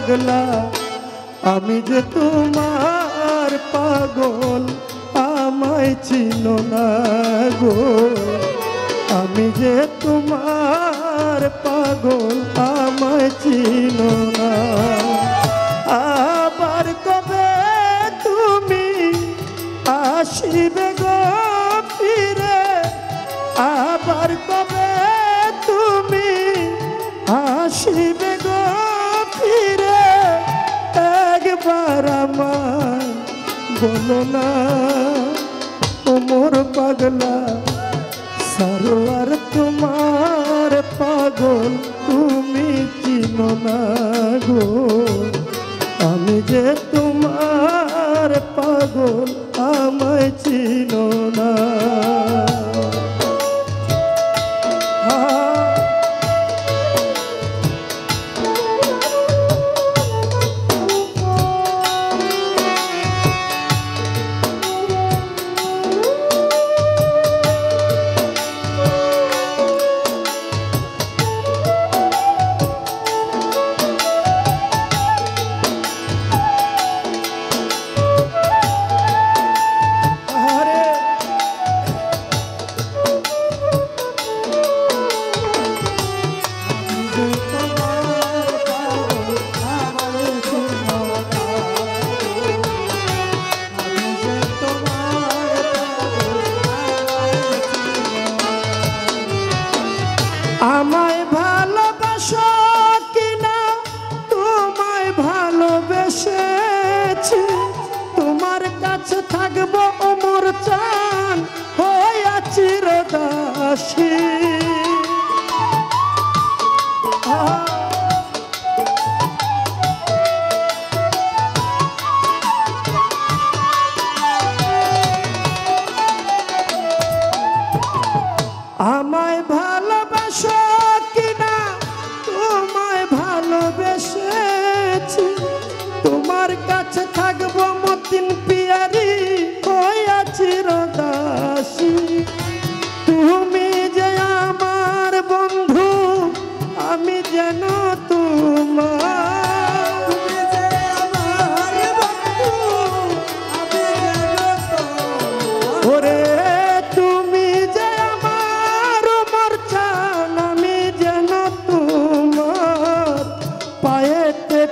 পাগলা আমি যে তোমার পাগল আমায় চিনো না গো আমি যে তোমার পাগল আমায় চিনো না আবার কবে তুমি আসিবে গো ফিরে আবার কবে তুমি আসিবে গো ফিরে একবার আমায় বলো না ও মোর পাগলা সারোয়ার তোমার পাগল তুমি চিনো না গো আমি যে তোমার পাগল আমায় চিনো না আমায় ভালোবাসো কিনা তোমায় ভালোবেসেছি তোমার কাছে থাকবো অমর চান হইয়া চিরদাসী আমায় ভালোবাসো কিনা তোমায় ভালোবেসেছি তোমার কাছে থাকবো মতিন পিয়ারি হইয়া চিরদাসী তুমি যে আমার বন্ধু আমি যেন তোমার ওরে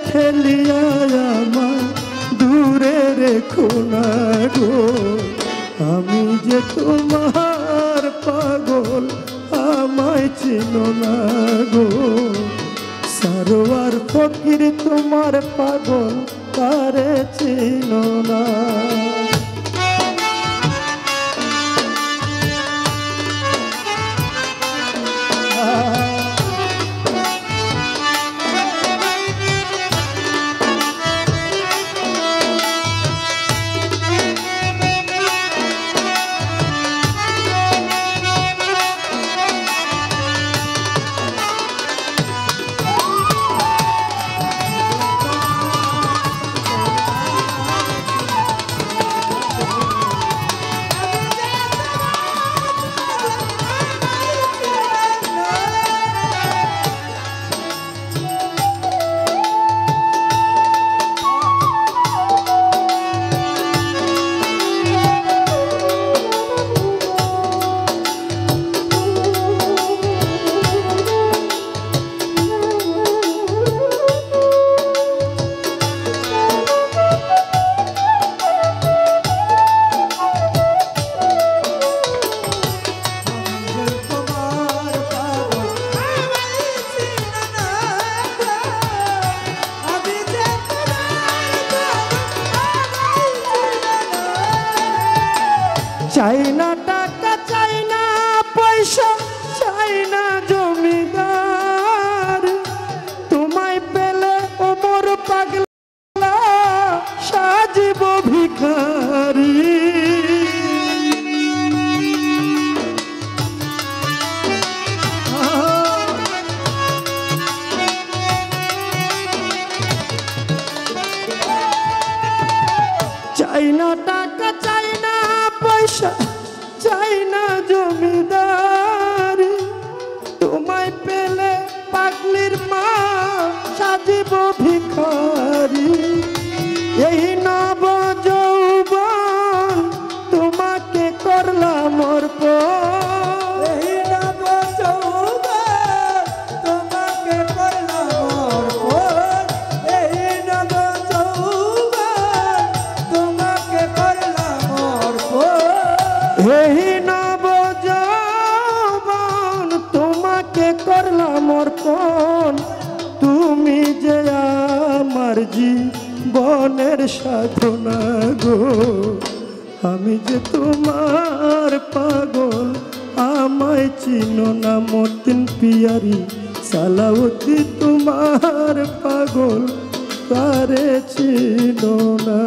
ঠেলিয়া আমার দূরে রেখো না গো আমি যে তোমার পাগল আমায় চিনো না গো সারোয়ার ফকির তোমার পাগল তারে চিনো না চাই না টাকা চাই না পয়সা চাই না জমিদার তোমায় পেলে ওমর পাগলা সাজিব ভিখারি চাই না টাকা চাই না পয়সা চাই না জমিদারি তোমায় পেলে পাগলির মা সাজিব ভিখারি এই নব যৌবন তোমাকে করলাম অর্পণ, এই নব যৌবন তোমাকে করলাম অর্পণ, এই নব যৌবন তোমাকে করলাম অর্পণ, এই নব যৌবন তোমাকে করলাম অর্পণ। তুমি যে আমার জীবনের সাধনা গো, আমি যে তোমার পাগল, আমায় চিনো না মতিন পিয়ারি সালাউদ্দি তোমার পাগল, তারে চিনো না।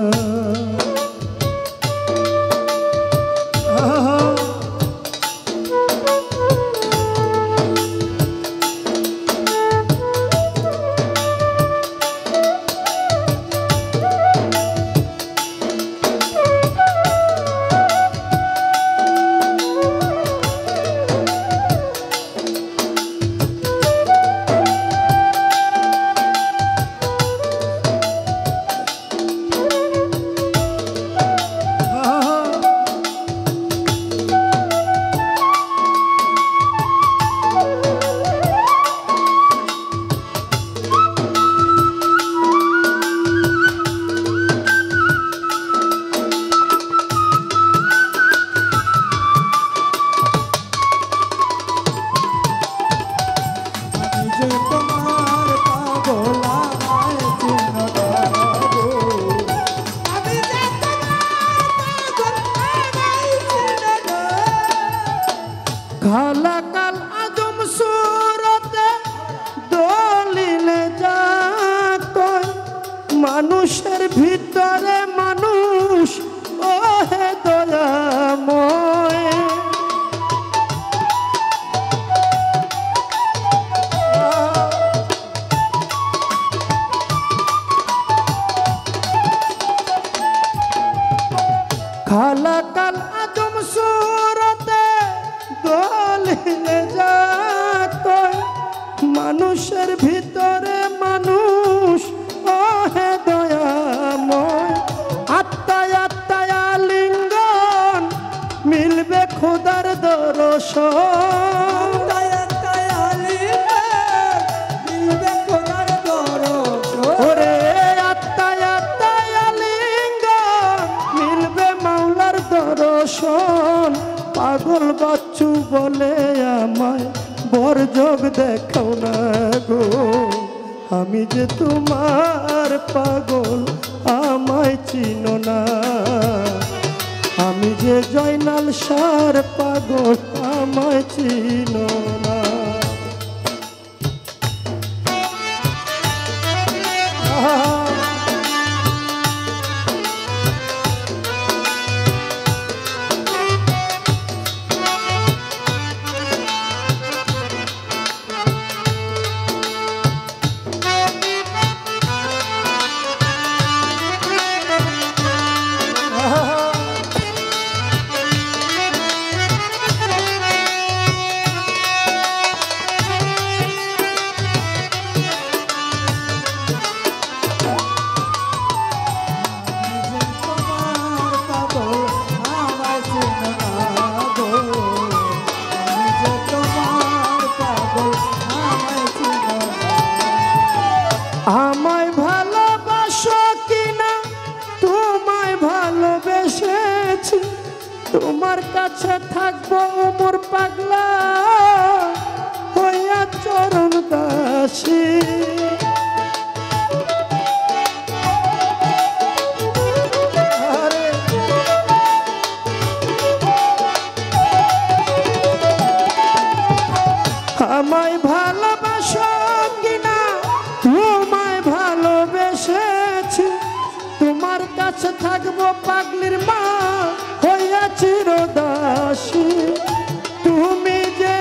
খালাকাল আদম সুরতে দলিলে যা কয়, মানুষের ভিতরে মানুষ ওহে দয়াময়। খালাকাল আদম সুরতে দলিলে যা কয়, মানুষের ভিতরে মানুষ ওহে দয়াময়। আত্মায় আত্মায় আলিঙ্গন মিলবে খোদার দর্শন, ওরে আত্মায় আত্মায় আলিঙ্গন মিলবে মাওলার দর্শন। পাগল বাচ্চু বলে আমায় বরযোগ দেখাও না গো, আমি যে তোমার পাগল, আমায় চিনো না। আমি যে জয়নাল শাহর পাগল, আমায় চিনো না। আমায় ভালোবাসো কিনা তোমায় ভালোবেসেছি, তোমার কাছে থাকবো ওমর পাগলা হইয়া চরণ দাসী। আমায় ভালোবাসো কিনা তোমায় ভালোবেসেছি, তোমার কাছে থাকবো পাগলির মা হইয়া চিরদাসী। তুমি যে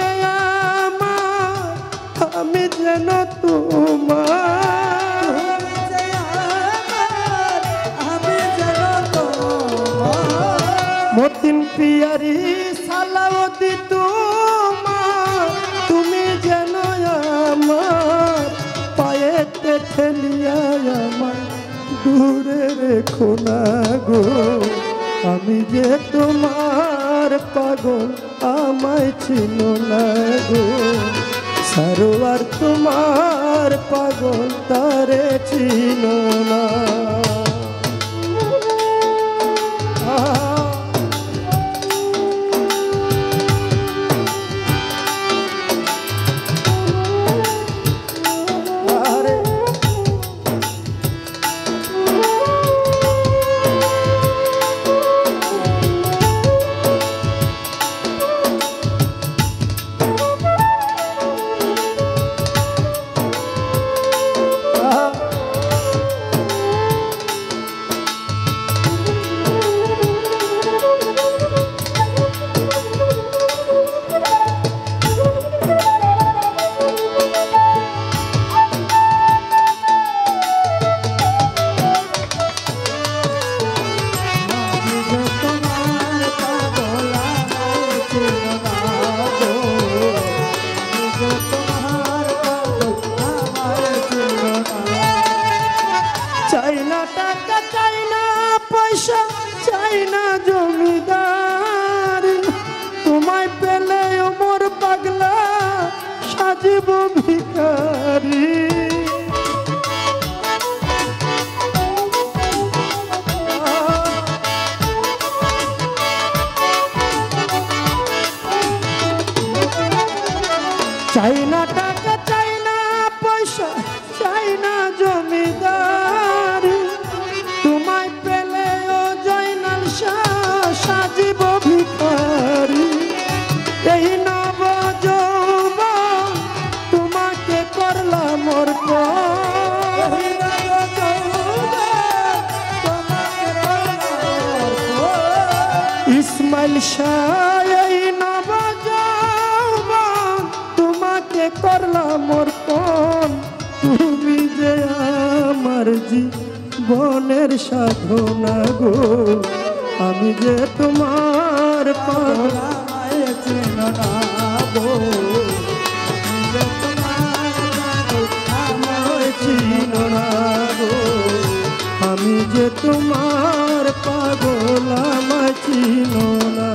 আমার, আমি যেন তোমার, মতিন পিয়ারি সালাউদ্দি তোমার, তুমি যেন আমার পায়েতে ঠেলিয়া আমার দূরে রেখো না গো, আমি যে তোমার পাগল আমায় চিনো না গো, সারোয়ার তোমার পাগল তারে চিনো না। চাই না টাকা, চাই না পয়সা, চাই না জমিদার, তোমায় পেলে ওমর পাগলা সাজিব ভিখারি। চাই না টাকা, চাই না পয়সা, চাই না জমিদার, তোমায় পেলে ও জয়নাল শাহ সাজিব ভিখারি। এই নব যৌবন তোমাকে করলাম ইসমাইল শাহ, এই নব যৌবন তোমাকে করলাম অর্পণ, তুমি যে আমার জীবনের সাধনা গো, আমি যে তোমার পাগল আমায় চিনো না গো, আমায় চিনো না গো, আমি যে তোমার পাগল আমায় চিনো না।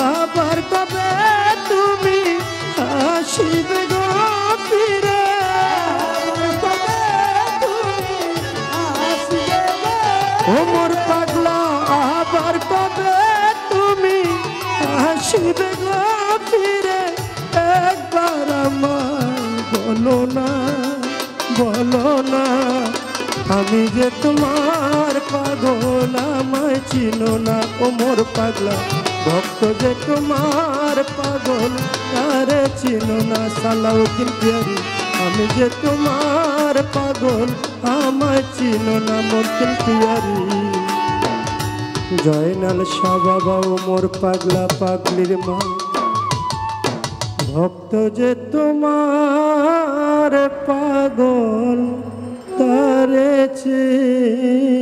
আবার কবে তুমি আসিবে গো ফিরে, ওমর পাগলা আবার কবে তুমি আসিবে গো ফিরে, একবার আমায় বলো না, বলো না, আমি যে তোমার পাগল আমায় চিনো না। ওমর পাগলা ভক্ত যে তোমার পাগল তারে চিনো না। সালাউদ্দিন পিয়ারি, আমি যে তোমার পাগল আমায় চিনো না। মতিন পিয়ারি, জয়নাল শাহ বাবা ওমর পাগলা পাগলির মা, ভক্ত যে তোমার পাগল তারে চিনো।